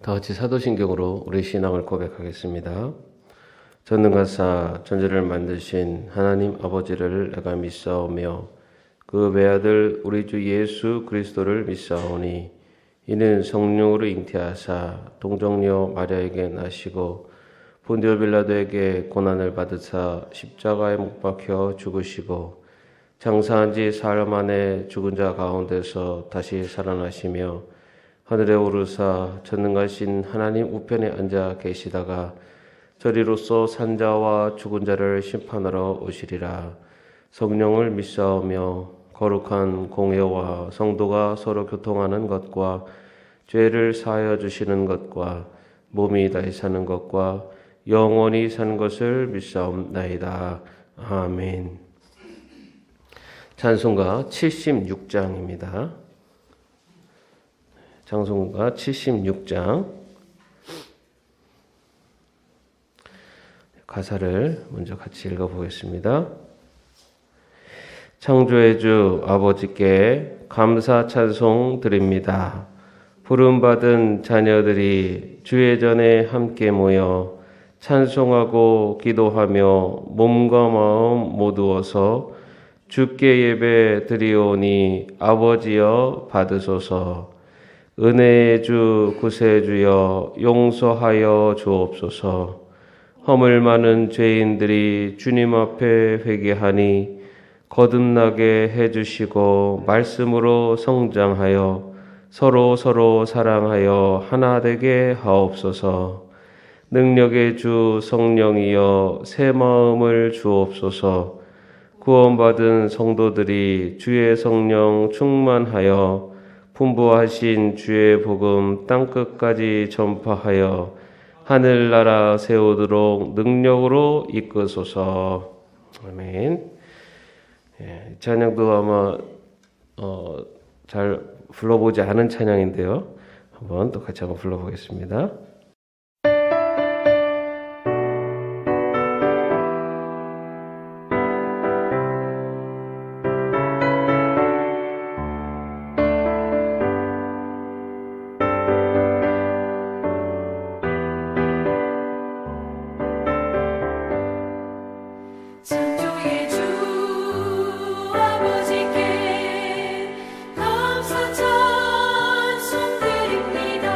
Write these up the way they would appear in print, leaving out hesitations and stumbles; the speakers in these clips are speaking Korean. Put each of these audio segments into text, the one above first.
다 같이 사도신경으로 우리 신앙을 고백하겠습니다. 전능하사 천지를 만드신 하나님 아버지를 내가 믿사오며 그 외아들 우리 주 예수 그리스도를 믿사오니 이는 성령으로 잉태하사 동정녀 마리아에게 나시고 본디오 빌라도에게 고난을 받으사 십자가에 못 박혀 죽으시고 장사한 지 사흘 만에 죽은 자 가운데서 다시 살아나시며 하늘에 오르사 전능하신 하나님 우편에 앉아 계시다가 저리로서 산자와 죽은 자를 심판하러 오시리라. 성령을 믿사오며 거룩한 공회와 성도가 서로 교통하는 것과 죄를 사하여 주시는 것과 몸이 다시 사는 것과 영원히 사는 것을 믿사옵나이다. 아멘. 찬송가 76장입니다. 찬송가 76장 가사를 먼저 같이 읽어보겠습니다. 창조의 주 아버지께 감사 찬송 드립니다. 부름받은 자녀들이 주의 전에 함께 모여 찬송하고 기도하며 몸과 마음 모두어서 주께 예배 드리오니 아버지여 받으소서. 은혜의 주 구세주여 용서하여 주옵소서. 허물 많은 죄인들이 주님 앞에 회개하니 거듭나게 해주시고 말씀으로 성장하여 서로 사랑하여 하나 되게 하옵소서. 능력의 주 성령이여 새 마음을 주옵소서. 구원받은 성도들이 주의 성령 충만하여 풍부하신 주의 복음 땅끝까지 전파하여 하늘나라 세우도록 능력으로 이끄소서. 아멘. 이 찬양도 아마 잘 불러보지 않은 찬양인데요. 한번 또 같이 한번 불러보겠습니다. 감사 찬송 드립니다.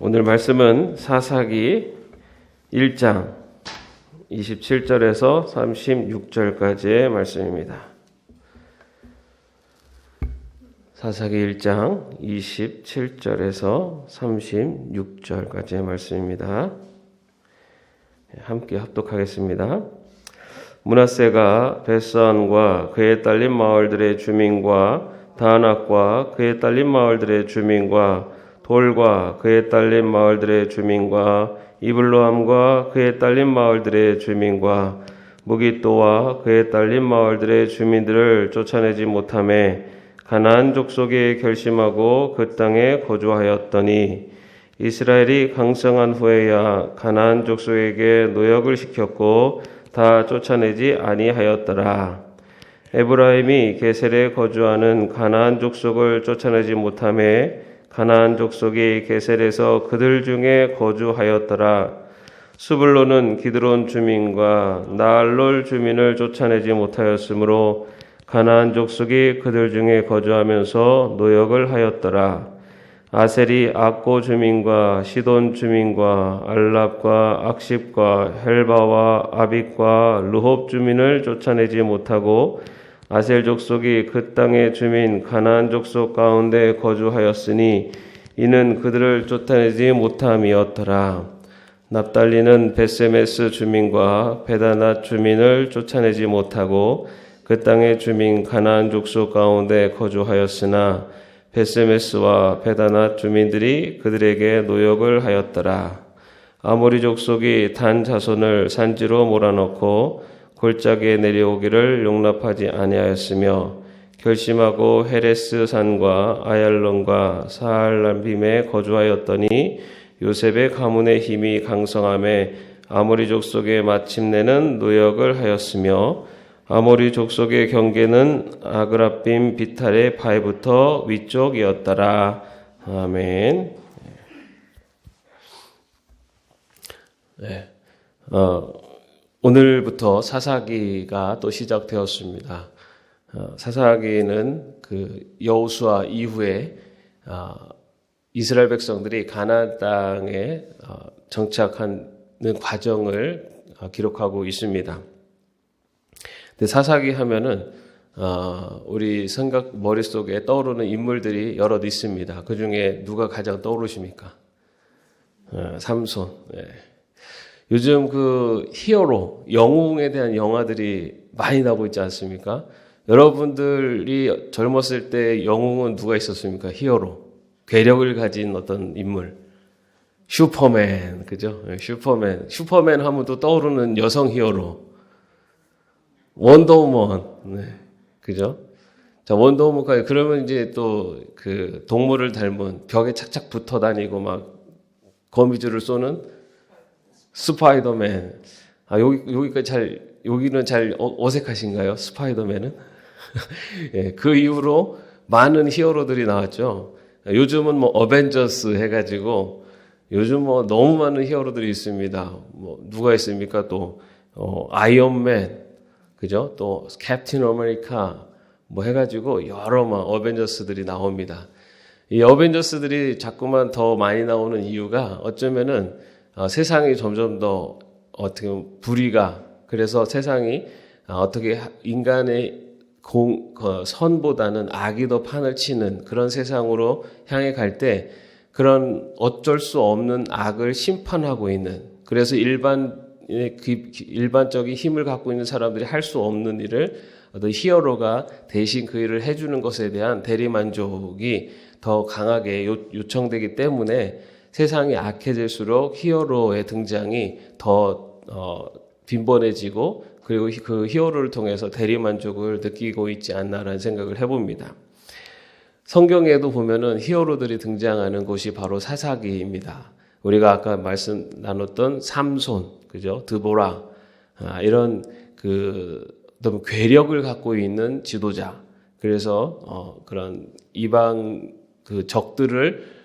오늘 말씀은 사사기 1장 27절에서 36절까지의 말씀입니다. 사사기 1장 27절에서 36절까지의 말씀입니다. 함께 합독하겠습니다. 므낫세가 벳산과 그의 딸린 마을들의 주민과 다낙과 그의 딸린 마을들의 주민과 돌과 그의 딸린 마을들의 주민과 이블로함과 그의 딸린 마을들의 주민과 무깃도와 그의 딸린 마을들의 주민들을 쫓아내지 못하매 가나안 족속에 결심하고 그 땅에 거주하였더니 이스라엘이 강성한 후에야 가나안 족속에게 노역을 시켰고 다 쫓아내지 아니하였더라. 에브라임이 게셀에 거주하는 가나안 족속을 쫓아내지 못하매 가나안 족속이 게셀에서 그들 중에 거주하였더라. 스불론은 기드론 주민과 나알롤 주민을 쫓아내지 못하였으므로 가나안 족속이 그들 중에 거주하면서 노역을 하였더라. 아셀이 악고 주민과 시돈 주민과 알랍과 악십과 헬바와 아빅과 르홉 주민을 쫓아내지 못하고 아셀 족속이 그 땅의 주민 가나안 족속 가운데 거주하였으니 이는 그들을 쫓아내지 못함이었더라. 납달리는 벳세메스 주민과 베다낫 주민을 쫓아내지 못하고 그 땅의 주민 가나안 족속 가운데 거주하였으나 벳세메스와 베다낫 주민들이 그들에게 노역을 하였더라. 아모리 족속이 단 자손을 산지로 몰아넣고 골짜기에 내려오기를 용납하지 아니하였으며 결심하고 헤레스 산과 아얄론과 사알람빔에 거주하였더니 요셉의 가문의 힘이 강성함에 아모리 족속에 마침내는 노역을 하였으며 아모리 족속의 경계는 아그라빔 비탈의 바위부터 위쪽이었더라. 아멘. 네. 오늘부터 사사기가 또 시작되었습니다. 사사기는 그 여호수아 이후에 이스라엘 백성들이 가나안 땅에 정착하는 과정을 기록하고 있습니다. 근데 사사기 하면은 우리 생각 머릿속에 떠오르는 인물들이 여럿 있습니다. 그 중에 누가 가장 떠오르십니까? 삼손. 네. 요즘 그 히어로, 영웅에 대한 영화들이 많이 나오고 있지 않습니까? 여러분들이 젊었을 때 영웅은 누가 있었습니까? 히어로. 괴력을 가진 어떤 인물. 슈퍼맨, 그죠? 슈퍼맨. 슈퍼맨 하면 또 떠오르는 여성 히어로. 원더우먼. 네. 그죠? 자, 원더우먼까지. 그러면 이제 또 그 동물을 닮은 벽에 착착 붙어 다니고 막 거미줄을 쏘는 스파이더맨. 여기는 잘 어색하신가요? 스파이더맨은? 예, 그 이후로 많은 히어로들이 나왔죠. 요즘은 뭐 어벤져스 해가지고 요즘 뭐 너무 많은 히어로들이 있습니다. 뭐 누가 있습니까? 또 아이언맨, 그죠? 또 캡틴 아메리카 뭐 해가지고 여러 막 어벤져스들이 나옵니다. 이 어벤져스들이 자꾸만 더 많이 나오는 이유가 어쩌면은 세상이 점점 더 어떻게 보면 불의가, 그래서 세상이 어떻게 인간의 선보다는 악이 더 판을 치는 그런 세상으로 향해 갈 때 그런 어쩔 수 없는 악을 심판하고 있는, 그래서 일반적인 힘을 갖고 있는 사람들이 할 수 없는 일을 어떤 히어로가 대신 그 일을 해주는 것에 대한 대리만족이 더 강하게 요청되기 때문에 세상이 악해질수록 히어로의 등장이 더 빈번해지고, 그리고 그 히어로를 통해서 대리만족을 느끼고 있지 않나라는 생각을 해봅니다. 성경에도 보면은 히어로들이 등장하는 곳이 바로 사사기입니다. 우리가 아까 말씀 나눴던 삼손, 그죠? 드보라, 이런 너무 괴력을 갖고 있는 지도자. 그래서 그런 이방 그 적들을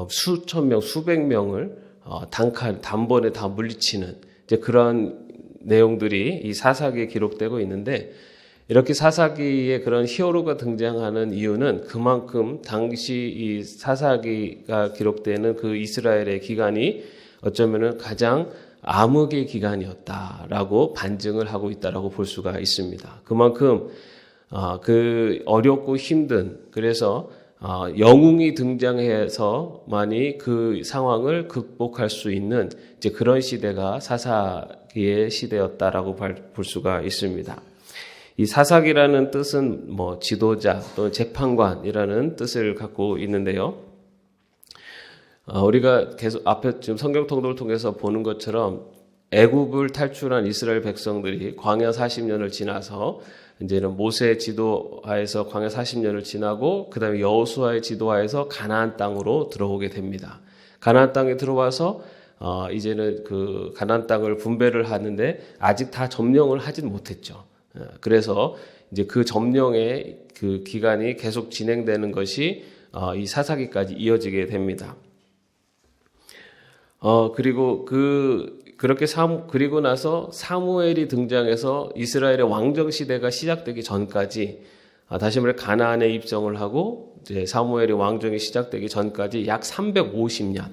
수천 명, 수백 명을 단번에 다 물리치는 이제 그런 내용들이 이 사사기에 기록되고 있는데, 이렇게 사사기에 그런 히어로가 등장하는 이유는 그만큼 당시 이 사사기가 기록되는 그 이스라엘의 기간이 어쩌면은 가장 암흑의 기간이었다라고 반증을 하고 있다라고 볼 수가 있습니다. 그만큼 그 어렵고 힘든, 그래서 영웅이 등장해서만이 그 상황을 극복할 수 있는 이제 그런 시대가 사사기의 시대였다라고 볼 수가 있습니다. 이 사사기라는 뜻은 뭐 지도자 또는 재판관이라는 뜻을 갖고 있는데요. 우리가 계속 앞에 지금 성경 통독을 통해서 보는 것처럼 애굽을 탈출한 이스라엘 백성들이 광야 40년을 지나서 이제는 모세의 지도하에서 광야 40년을 지나고 그다음에 여호수아의 지도하에서 가나안 땅으로 들어오게 됩니다. 가나안 땅에 들어와서 이제는 그 가나안 땅을 분배를 하는데 아직 다 점령을 하진 못했죠. 그래서 이제 그 점령의 그 기간이 계속 진행되는 것이 이 사사기까지 이어지게 됩니다. 그리고 그리고 나서 사무엘이 등장해서 이스라엘의 왕정 시대가 시작되기 전까지, 다시 말해 가나안에 입성을 하고 이제 사무엘의 왕정이 시작되기 전까지 약 350년,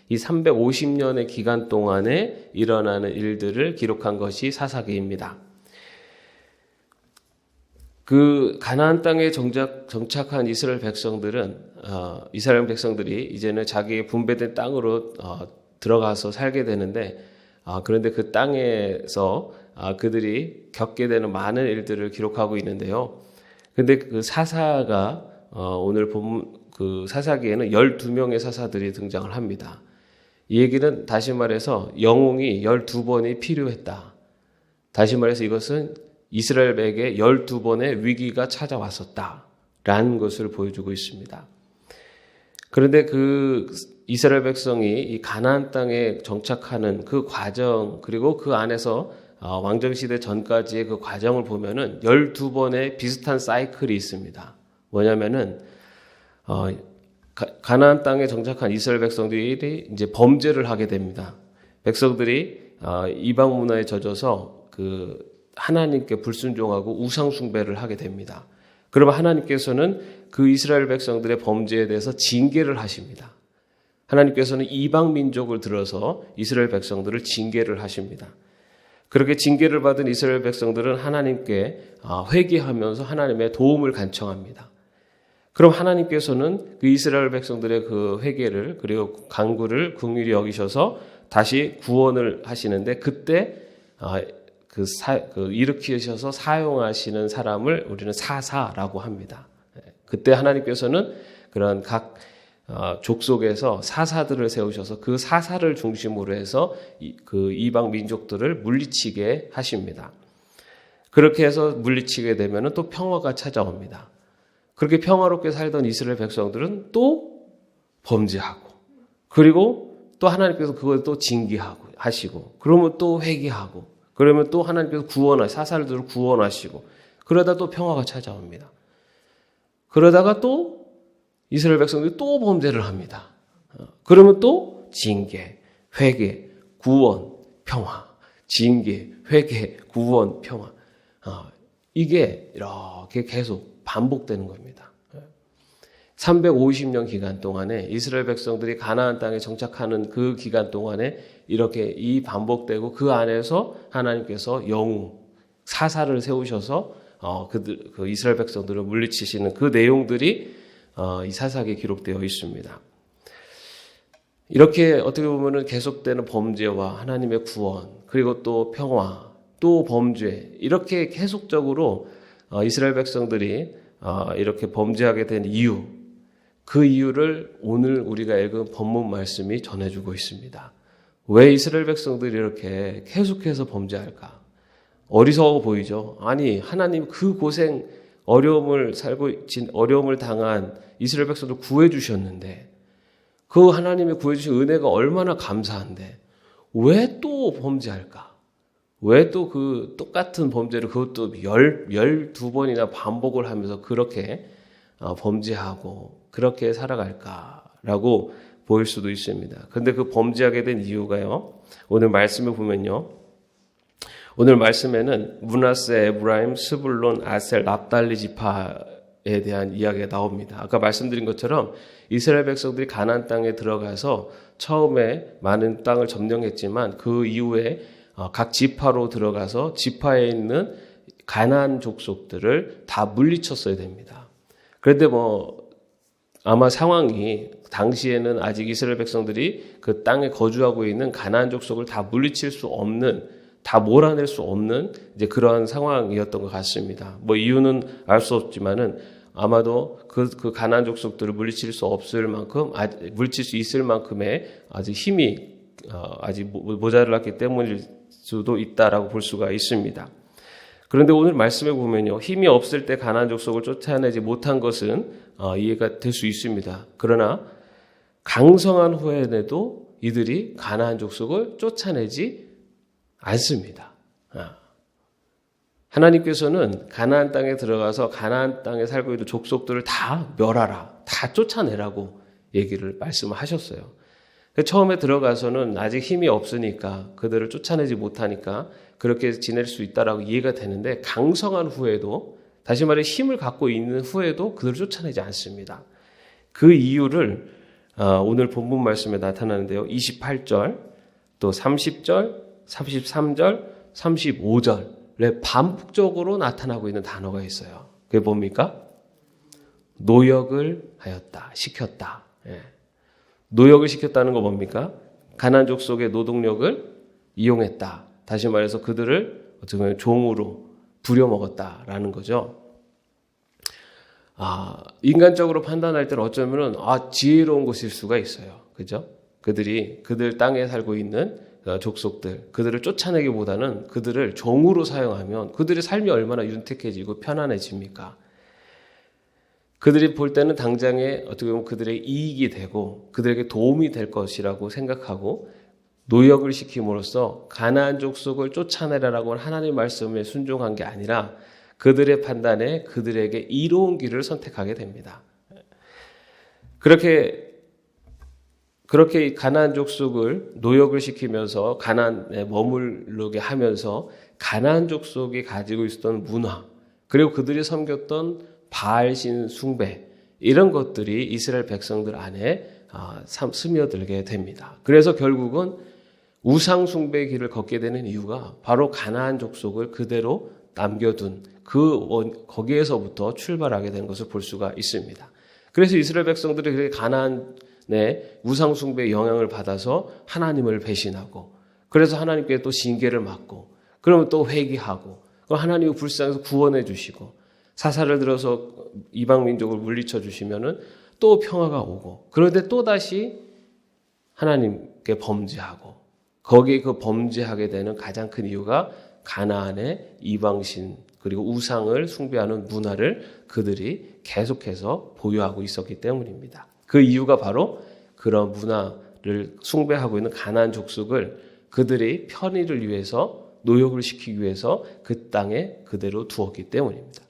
이 350년의 기간 동안에 일어나는 일들을 기록한 것이 사사기입니다. 그 가나안 땅에 정착한 이스라엘 백성들이 이제는 자기의 분배된 땅으로 들어가서 살게 되는데, 그런데 그 땅에서 그들이 겪게 되는 많은 일들을 기록하고 있는데요. 근데 그 사사가 오늘 본 그 사사기에는 12명의 사사들이 등장을 합니다. 이 얘기는 다시 말해서 영웅이 12번이 필요했다. 다시 말해서 이것은 이스라엘에게 12번의 위기가 찾아왔었다라는 것을 보여주고 있습니다. 그런데 그 이스라엘 백성이 이 가나안 땅에 정착하는 그 과정, 그리고 그 안에서 왕정시대 전까지의 그 과정을 보면은 12번의 비슷한 사이클이 있습니다. 뭐냐면은 가나안 땅에 정착한 이스라엘 백성들이 이제 범죄를 하게 됩니다. 백성들이 이방 문화에 젖어서 그 하나님께 불순종하고 우상 숭배를 하게 됩니다. 그러면 하나님께서는 그 이스라엘 백성들의 범죄에 대해서 징계를 하십니다. 하나님께서는 이방 민족을 들어서 이스라엘 백성들을 징계를 하십니다. 그렇게 징계를 받은 이스라엘 백성들은 하나님께 회개하면서 하나님의 도움을 간청합니다. 그럼 하나님께서는 그 이스라엘 백성들의 그 회개를, 그리고 간구를 긍휼히 여기셔서 다시 구원을 하시는데, 그때 일으키셔서 사용하시는 사람을 우리는 사사라고 합니다. 그때 하나님께서는 그런 각 족속에서 사사들을 세우셔서 그 사사를 중심으로 해서 그 이방 민족들을 물리치게 하십니다. 그렇게 해서 물리치게 되면 또 평화가 찾아옵니다. 그렇게 평화롭게 살던 이스라엘 백성들은 또 범죄하고, 그리고 또 하나님께서 그걸 또 징계하고 하시고, 그러면 또 회개하고, 그러면 또 하나님께서 사사들을 구원하시고, 그러다 또 평화가 찾아옵니다. 그러다가 또 이스라엘 백성들이 또 범죄를 합니다. 그러면 또 징계, 회개, 구원, 평화, 징계, 회개, 구원, 평화. 이게 이렇게 계속 반복되는 겁니다. 350년 기간 동안에 이스라엘 백성들이 가나안 땅에 정착하는 그 기간 동안에 이렇게 이 반복되고, 그 안에서 하나님께서 영웅, 사사를 세우셔서 그 이스라엘 백성들을 물리치시는 그 내용들이 이 사사기에 기록되어 있습니다. 이렇게 어떻게 보면은 계속되는 범죄와 하나님의 구원, 그리고 또 평화, 또 범죄, 이렇게 계속적으로 이스라엘 백성들이 이렇게 범죄하게 된 이유, 그 이유를 오늘 우리가 읽은 본문 말씀이 전해주고 있습니다. 왜 이스라엘 백성들이 이렇게 계속해서 범죄할까? 어리석어 보이죠? 아니, 하나님 그 고생, 어려움을 당한 이스라엘 백성들 구해주셨는데, 그 하나님의 구해주신 은혜가 얼마나 감사한데, 왜 또 범죄할까? 왜 또 그 똑같은 범죄를 그것도 12번이나 반복을 하면서 그렇게 범죄하고 그렇게 살아갈까라고 보일 수도 있습니다. 그런데 그 범죄하게 된 이유가요, 오늘 말씀을 보면요, 오늘 말씀에는 므낫세, 에브라임, 스불론, 아셀, 납달리 지파에 대한 이야기가 나옵니다. 아까 말씀드린 것처럼 이스라엘 백성들이 가나안 땅에 들어가서 처음에 많은 땅을 점령했지만 그 이후에 각 지파로 들어가서 지파에 있는 가나안 족속들을 다 물리쳤어야 됩니다. 그런데 아마 상황이 당시에는 아직 이스라엘 백성들이 그 땅에 거주하고 있는 가나안 족속을 다 물리칠 수 없는, 다 몰아낼 수 없는 이제 그러한 상황이었던 것 같습니다. 이유는 알 수 없지만은 아마도 그 가나안 족속들을 물리칠 수 없을 만큼, 물리칠 수 있을 만큼의 아직 힘이 아직 모자랐기 때문일 수도 있다라고 볼 수가 있습니다. 그런데 오늘 말씀에 보면요, 힘이 없을 때 가나안 족속을 쫓아내지 못한 것은 이해가 될 수 있습니다. 그러나 강성한 후에도 이들이 가나안 족속을 쫓아내지 않습니다. 하나님께서는 가나안 땅에 들어가서 가나안 땅에 살고 있는 족속들을 다 멸하라, 다 쫓아내라고 얘기를 말씀하셨어요. 처음에 들어가서는 아직 힘이 없으니까 그들을 쫓아내지 못하니까 그렇게 지낼 수 있다라고 이해가 되는데, 강성한 후에도, 다시 말해 힘을 갖고 있는 후에도 그들을 쫓아내지 않습니다. 그 이유를 오늘 본문 말씀에 나타나는데요. 28절, 또 30절, 33절, 35절에 반복적으로 나타나고 있는 단어가 있어요. 그게 뭡니까? 노역을 하였다, 시켰다. 노역을 시켰다는 거 뭡니까? 가나안 족속의 노동력을 이용했다. 다시 말해서 그들을 어떻게 보면 종으로 부려먹었다라는 거죠. 인간적으로 판단할 때는 어쩌면은 지혜로운 것일 수가 있어요. 그죠? 그들 땅에 살고 있는 족속들, 그들을 쫓아내기보다는 그들을 종으로 사용하면 그들의 삶이 얼마나 윤택해지고 편안해집니까? 그들이 볼 때는 당장에 어떻게 보면 그들의 이익이 되고 그들에게 도움이 될 것이라고 생각하고 노역을 시킴으로써 가나안 족속을 쫓아내라라고 하나님의 말씀에 순종한 게 아니라 그들의 판단에 그들에게 이로운 길을 선택하게 됩니다. 그렇게 가나안 족속을 노역을 시키면서 가나안에 머무르게 하면서 가나안 족속이 가지고 있었던 문화, 그리고 그들이 섬겼던 바알신 숭배, 이런 것들이 이스라엘 백성들 안에 스며들게 됩니다. 그래서 결국은 우상 숭배의 길을 걷게 되는 이유가 바로 가나안 족속을 그대로 남겨둔 거기에서부터 출발하게 된 것을 볼 수가 있습니다. 그래서 이스라엘 백성들이 그렇게 가나안의 우상 숭배의 영향을 받아서 하나님을 배신하고, 그래서 하나님께 또 징계를 받고, 그러면 또 회개하고, 그럼 하나님이 불쌍해서 구원해 주시고, 사사를 들어서 이방 민족을 물리쳐 주시면은 또 평화가 오고, 그런데 또 다시 하나님께 범죄하고, 거기에 그 범죄하게 되는 가장 큰 이유가 가나안의 이방신 그리고 우상을 숭배하는 문화를 그들이 계속해서 보유하고 있었기 때문입니다. 그 이유가 바로 그런 문화를 숭배하고 있는 가나안 족속을 그들의 편의를 위해서, 노역을 시키기 위해서 그 땅에 그대로 두었기 때문입니다.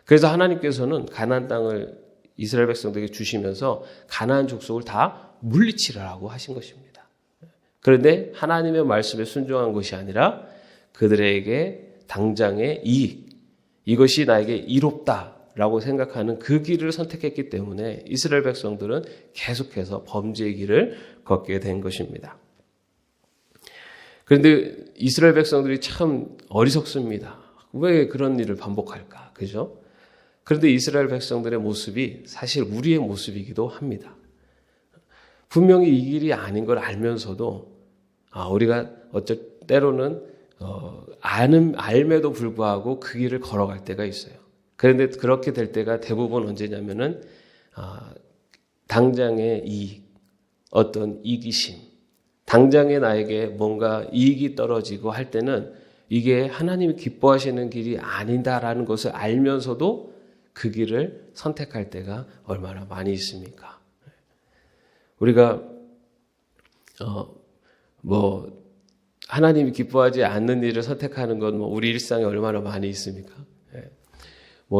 그래서 하나님께서는 가나안 땅을 이스라엘 백성들에게 주시면서 가나안 족속을 다 물리치라고 하신 것입니다. 그런데 하나님의 말씀에 순종한 것이 아니라 그들에게 당장의 이익, 이것이 나에게 이롭다라고 생각하는 그 길을 선택했기 때문에 이스라엘 백성들은 계속해서 범죄의 길을 걷게 된 것입니다. 그런데 이스라엘 백성들이 참 어리석습니다. 왜 그런 일을 반복할까? 그죠? 그런데 이스라엘 백성들의 모습이 사실 우리의 모습이기도 합니다. 분명히 이 길이 아닌 걸 알면서도 우리가 때로는 알매도 불구하고 그 길을 걸어갈 때가 있어요. 그런데 그렇게 될 때가 대부분 언제냐면은 당장의 이익, 어떤 이기심, 당장에 나에게 뭔가 이익이 떨어지고 할 때는 이게 하나님이 기뻐하시는 길이 아니다라는 것을 알면서도 그 길을 선택할 때가 얼마나 많이 있습니까? 우리가 하나님이 기뻐하지 않는 일을 선택하는 건 우리 일상에 얼마나 많이 있습니까?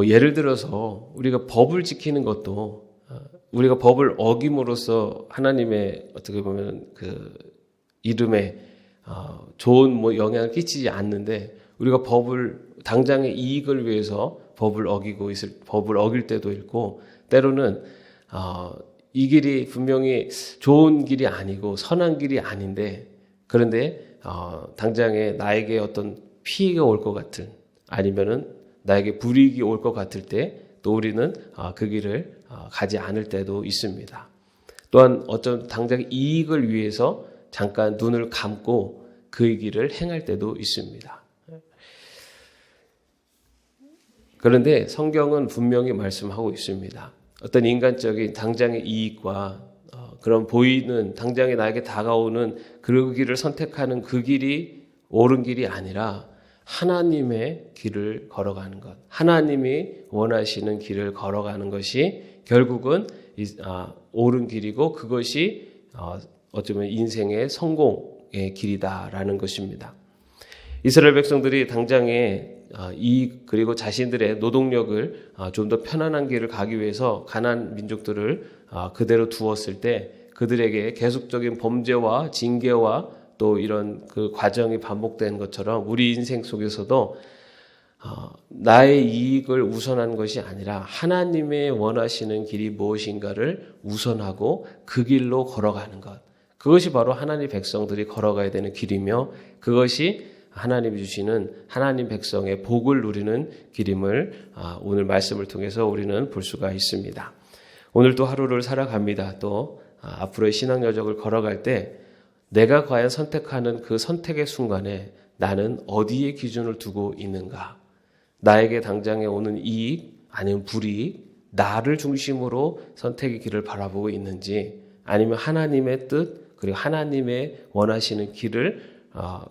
예를 들어서 우리가 법을 지키는 것도 우리가 법을 어김으로써 하나님의 어떻게 보면 그 이름에 좋은 영향을 끼치지 않는데 우리가 당장의 이익을 위해서 법을 어길 때도 있고, 때로는 이 길이 분명히 좋은 길이 아니고 선한 길이 아닌데, 그런데 당장에 나에게 어떤 피해가 올 것 같은, 아니면은 나에게 불이익이 올 것 같을 때 또 우리는 그 길을 가지 않을 때도 있습니다. 또한 어떤 당장 이익을 위해서 잠깐 눈을 감고 그 길을 행할 때도 있습니다. 그런데 성경은 분명히 말씀하고 있습니다. 어떤 인간적인 당장의 이익과 그런 보이는 당장에 나에게 다가오는 그 길을 선택하는 그 길이 옳은 길이 아니라 하나님의 길을 걸어가는 것, 하나님이 원하시는 길을 걸어가는 것이 결국은 옳은 길이고, 그것이 어쩌면 인생의 성공의 길이다라는 것입니다. 이스라엘 백성들이 당장에 이익 그리고 자신들의 노동력을 좀 더 편안한 길을 가기 위해서 가나안 민족들을 그대로 두었을 때 그들에게 계속적인 범죄와 징계와 또 이런 그 과정이 반복되는 것처럼 우리 인생 속에서도 나의 이익을 우선한 것이 아니라 하나님의 원하시는 길이 무엇인가를 우선하고 그 길로 걸어가는 것, 그것이 바로 하나님 백성들이 걸어가야 되는 길이며, 그것이 하나님이 주시는 하나님 백성의 복을 누리는 길임을 오늘 말씀을 통해서 우리는 볼 수가 있습니다. 오늘 또 하루를 살아갑니다. 또 앞으로의 신앙 여정을 걸어갈 때 내가 과연 선택하는 그 선택의 순간에 나는 어디에 기준을 두고 있는가? 나에게 당장에 오는 이익 아니면 불이익, 나를 중심으로 선택의 길을 바라보고 있는지, 아니면 하나님의 뜻 그리고 하나님의 원하시는 길을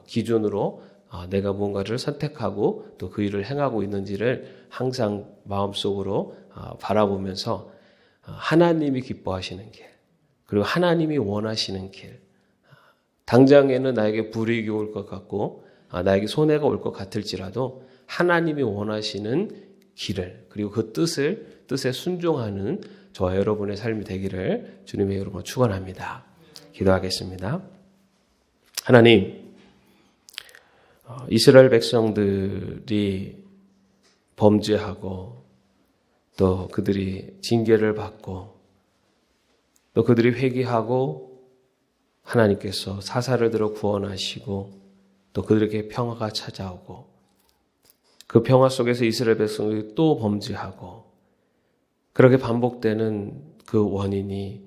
기준으로 내가 무언가를 선택하고 또 그 일을 행하고 있는지를 항상 마음속으로 바라보면서 하나님이 기뻐하시는 길, 그리고 하나님이 원하시는 길, 당장에는 나에게 불이익이 올 것 같고 나에게 손해가 올 것 같을지라도 하나님이 원하시는 길을, 그리고 그 뜻에 순종하는 저와 여러분의 삶이 되기를 주님의 이름으로 축원합니다. 기도하겠습니다. 하나님, 이스라엘 백성들이 범죄하고 또 그들이 징계를 받고 또 그들이 회개하고 하나님께서 사사를 들어 구원하시고 또 그들에게 평화가 찾아오고, 그 평화 속에서 이스라엘 백성들이 또 범죄하고, 그렇게 반복되는 그 원인이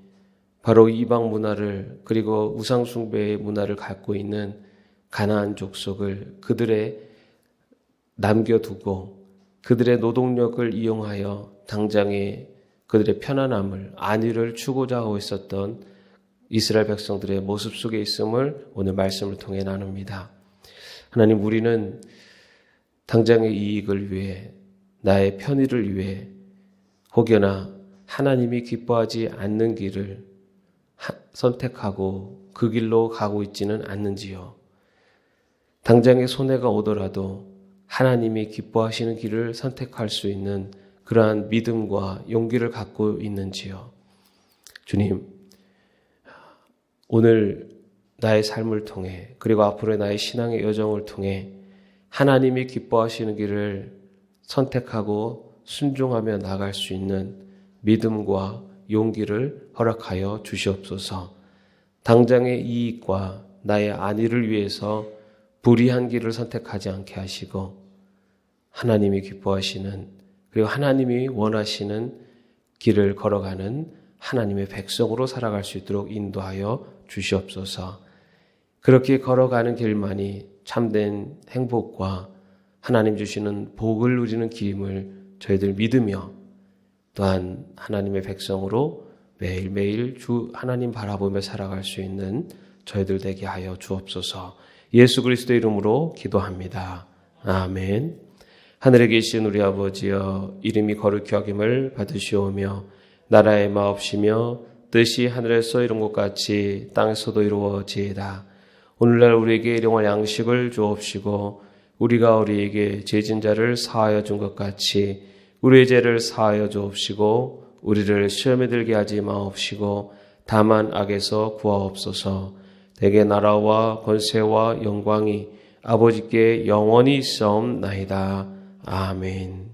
바로 이방 문화를 그리고 우상 숭배의 문화를 갖고 있는 가나안 족속을 그들의 남겨두고 그들의 노동력을 이용하여 당장에 그들의 편안함을, 안위를 추구자 하고 있었던 이스라엘 백성들의 모습 속에 있음을 오늘 말씀을 통해 나눕니다. 하나님, 우리는 당장의 이익을 위해, 나의 편의를 위해 혹여나 하나님이 기뻐하지 않는 길을 선택하고 그 길로 가고 있지는 않는지요. 당장의 손해가 오더라도 하나님이 기뻐하시는 길을 선택할 수 있는 그러한 믿음과 용기를 갖고 있는지요. 주님, 오늘 나의 삶을 통해 그리고 앞으로의 나의 신앙의 여정을 통해 하나님이 기뻐하시는 길을 선택하고 순종하며 나갈 수 있는 믿음과 용기를 허락하여 주시옵소서. 당장의 이익과 나의 안위를 위해서 불의한 길을 선택하지 않게 하시고 하나님이 기뻐하시는 그리고 하나님이 원하시는 길을 걸어가는 하나님의 백성으로 살아갈 수 있도록 인도하여 주시옵소서. 그렇게 걸어가는 길만이 참된 행복과 하나님 주시는 복을 누리는 길임을 저희들 믿으며, 또한 하나님의 백성으로 매일매일 주 하나님 바라보며 살아갈 수 있는 저희들 되게 하여 주옵소서. 예수 그리스도의 이름으로 기도합니다. 아멘. 하늘에 계신 우리 아버지여, 이름이 거룩히 여김을 받으시오며 나라의 마옵시며 뜻이 하늘에서 이룬 것 같이 땅에서도 이루어지이다. 오늘날 우리에게 일용할 양식을 주옵시고 우리가 우리에게 죄진 자를 사하여 준 것 같이 우리의 죄를 사하여 주옵시고 우리를 시험에 들게 하지 마옵시고 다만 악에서 구하옵소서. 대개 나라와 권세와 영광이 아버지께 영원히 있사옵나이다. 아멘.